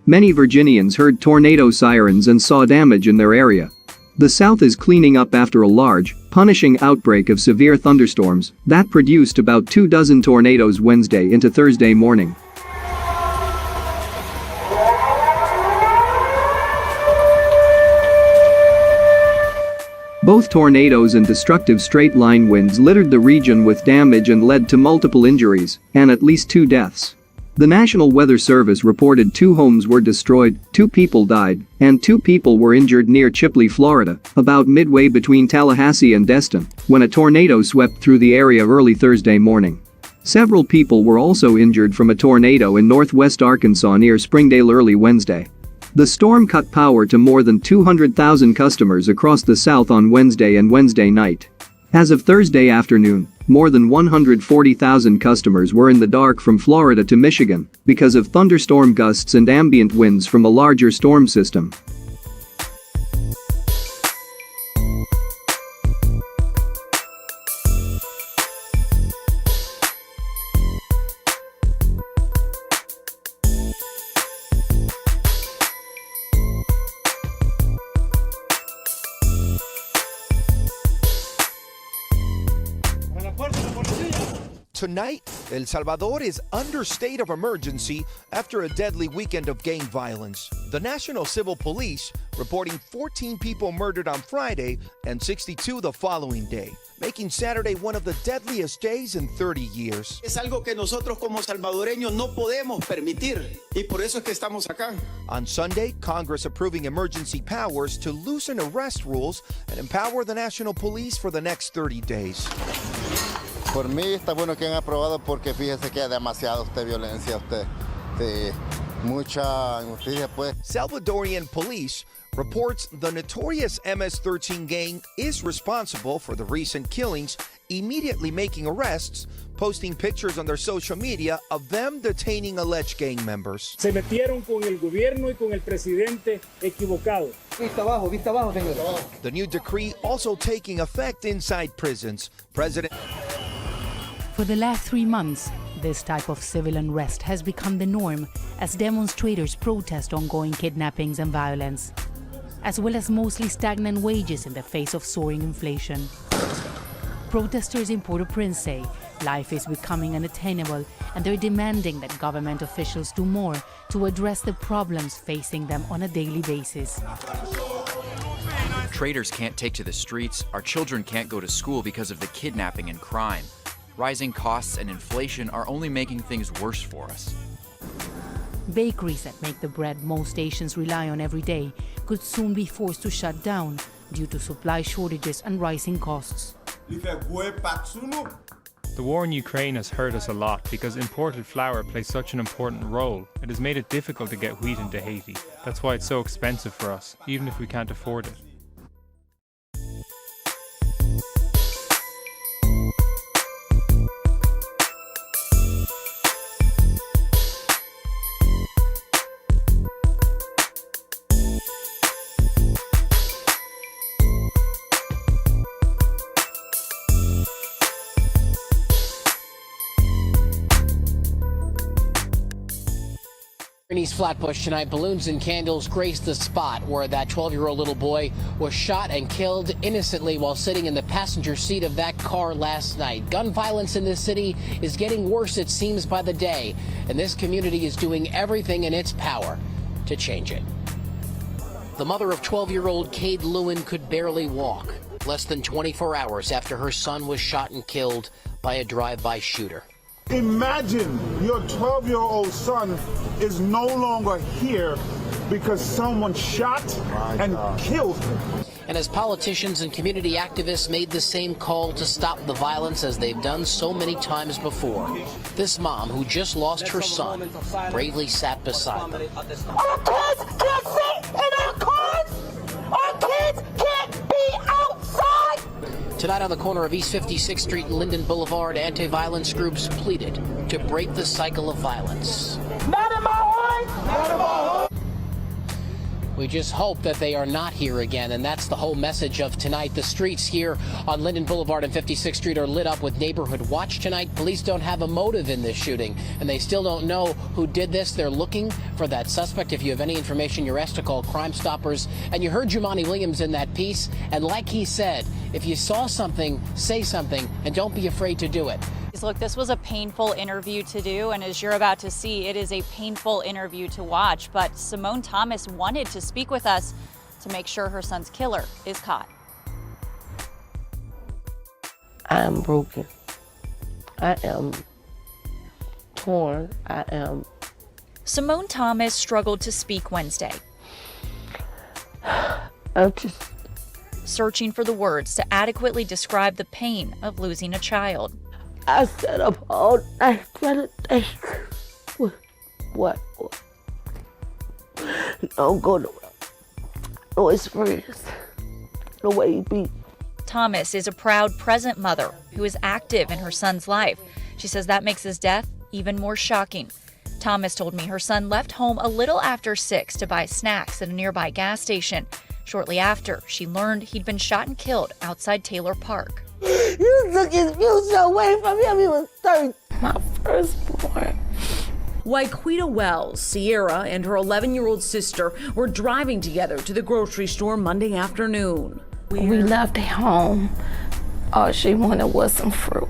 Many Virginians heard tornado sirens and saw damage in their area. The South is cleaning up after a large, punishing outbreak of severe thunderstorms that produced about 24 tornadoes Wednesday into Thursday morning. Both tornadoes and destructive straight-line winds littered the region with damage and led to multiple injuries and at least 2 deaths. The National Weather Service reported 2 homes were destroyed, 2 people died, and 2 people were injured near Chipley, Florida, about midway between Tallahassee and Destin, when a tornado swept through the area early Thursday morning. Several people were also injured from a tornado in northwest Arkansas near Springdale early Wednesday. The storm cut power to more than 200,000 customers across the South on Wednesday and Wednesday night. As of Thursday afternoon, more than 140,000 customers were in the dark from Florida to Michigan because of thunderstorm gusts and ambient winds from a larger storm system. Tonight, El Salvador is under state of emergency after a deadly weekend of gang violence. The National Civil Police reporting 14 people murdered on Friday and 62 the following day, making Saturday one of the deadliest days in 30 years. Es algo que nosotros como salvadoreños no podemos permitir y por eso es que estamos acá. On Sunday, Congress approving emergency powers to loosen arrest rules and empower the National Police for the next 30 days. Por mí está bueno que han aprobado porque fíjese que hay demasiada violencia, mucha injusticia pues. Salvadorian police reports the notorious MS-13 gang is responsible for the recent killings, immediately making arrests, posting pictures on their social media of them detaining alleged gang members. Se metieron con el gobierno y con el presidente equivocado. Vista abajo, señor. The new decree also taking effect inside prisons. President For the last 3 months, this type of civil unrest has become the norm as demonstrators protest ongoing kidnappings and violence, as well as mostly stagnant wages in the face of soaring inflation. Protesters in Port-au-Prince say life is becoming unattainable and they're demanding that government officials do more to address the problems facing them on a daily basis. Traders can't take to the streets, our children can't go to school because of the kidnapping and crime. Rising costs and inflation are only making things worse for us. Bakeries that make the bread most Asians rely on every day could soon be forced to shut down due to supply shortages and rising costs. The war in Ukraine has hurt us a lot because imported flour plays such an important role. It has made it difficult to get wheat into Haiti. That's why it's so expensive for us, even if we can't afford it. In East Flatbush tonight, balloons and candles graced the spot where that 12-year-old little boy was shot and killed innocently while sitting in the passenger seat of that car last night. Gun violence in this city is getting worse, it seems, by the day, and this community is doing everything in its power to change it. The mother of 12-year-old Cade Lewin could barely walk, less than 24 hours after her son was shot and killed by a drive-by shooter. Imagine your 12-year-old son is no longer here because someone shot and killed him. And as politicians and community activists made the same call to stop the violence as they've done so many times before, this mom who just lost her son bravely sat beside them. Our kids can't sit in our cars! Our kids can't be outside! Tonight on the corner of East 56th Street and Linden Boulevard, anti-violence groups pleaded to break the cycle of violence. Not in my hood! Not in my hood! We just hope that they are not here again, and that's the whole message of tonight. The streets here on Linden Boulevard and 56th Street are lit up with neighborhood watch tonight. Police don't have a motive in this shooting, and they still don't know who did this. They're looking for that suspect. If you have any information, you're asked to call Crime Stoppers. And you heard Jumaane Williams in that piece, and like he said, if you saw something, say something, and don't be afraid to do it. Look, this was a painful interview to do, and as you're about to see, it is a painful interview to watch. But Simone Thomas wanted to speak with us to make sure her son's killer is caught. I am broken. I am torn. I am. Simone Thomas struggled to speak Wednesday. I'm just searching for the words to adequately describe the pain of losing a child. I sat up all night trying to think. What? Don't go nowhere. No, it's friends. The way he be. Thomas is a proud, present mother who is active in her son's life. She says that makes his death even more shocking. Thomas told me her son left home a little after 6 to buy snacks at a nearby gas station. Shortly after, she learned he'd been shot and killed outside Taylor Park. You took his future away from him. He was 13. My firstborn. Whyquita Wells, Sierra, and her 11-year-old sister were driving together to the grocery store Monday afternoon. We left at home. All she wanted was some fruit.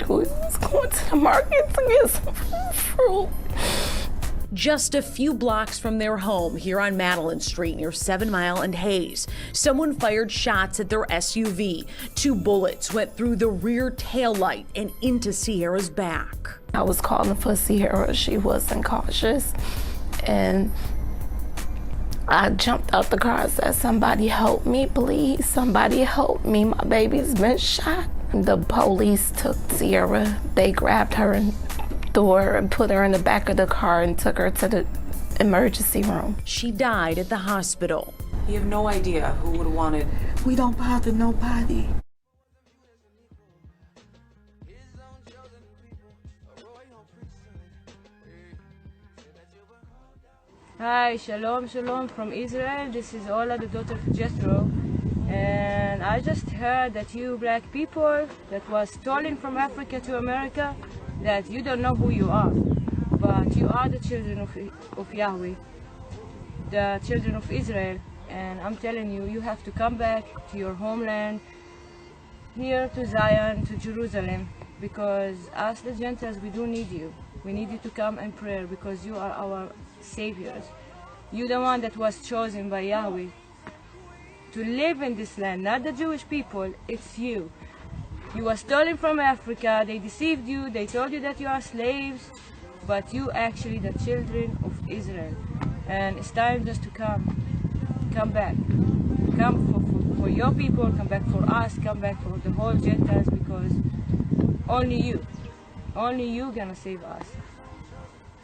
We was going to the market to get some fruit. Just a few blocks from their home here on Madeline Street near 7 Mile and Hayes, someone fired shots at their SUV. 2 bullets went through the rear taillight and into Sierra's back. I was calling for Sierra. She wasn't cautious. And I jumped out the car and said, "Somebody help me, please. Somebody help me. My baby's been shot." The police took Sierra. They grabbed her and threw her and put her in the back of the car and took her to the emergency room. She died at the hospital. You have no idea who would have wanted. We don't bother nobody. Hi, shalom from Israel. This is Ola, the daughter of Jethro. And I just heard that you black people that was stolen from Africa to America, that you don't know who you are, but you are the children of Yahweh, the children of Israel. And I'm telling you, you have to come back to your homeland, here to Zion, to Jerusalem, because us the Gentiles, we do need you. We need you to come and pray, because you are our saviors. You're the one that was chosen by Yahweh to live in this land, not the Jewish people, it's you. You were stolen from Africa, they deceived you, they told you that you are slaves, but you actually the children of Israel. And it's time just to come back. Come for your people, come back for us, come back for the whole Gentiles, because only you gonna save us.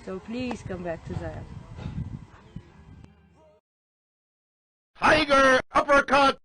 So please come back to Zion. Tiger uppercut!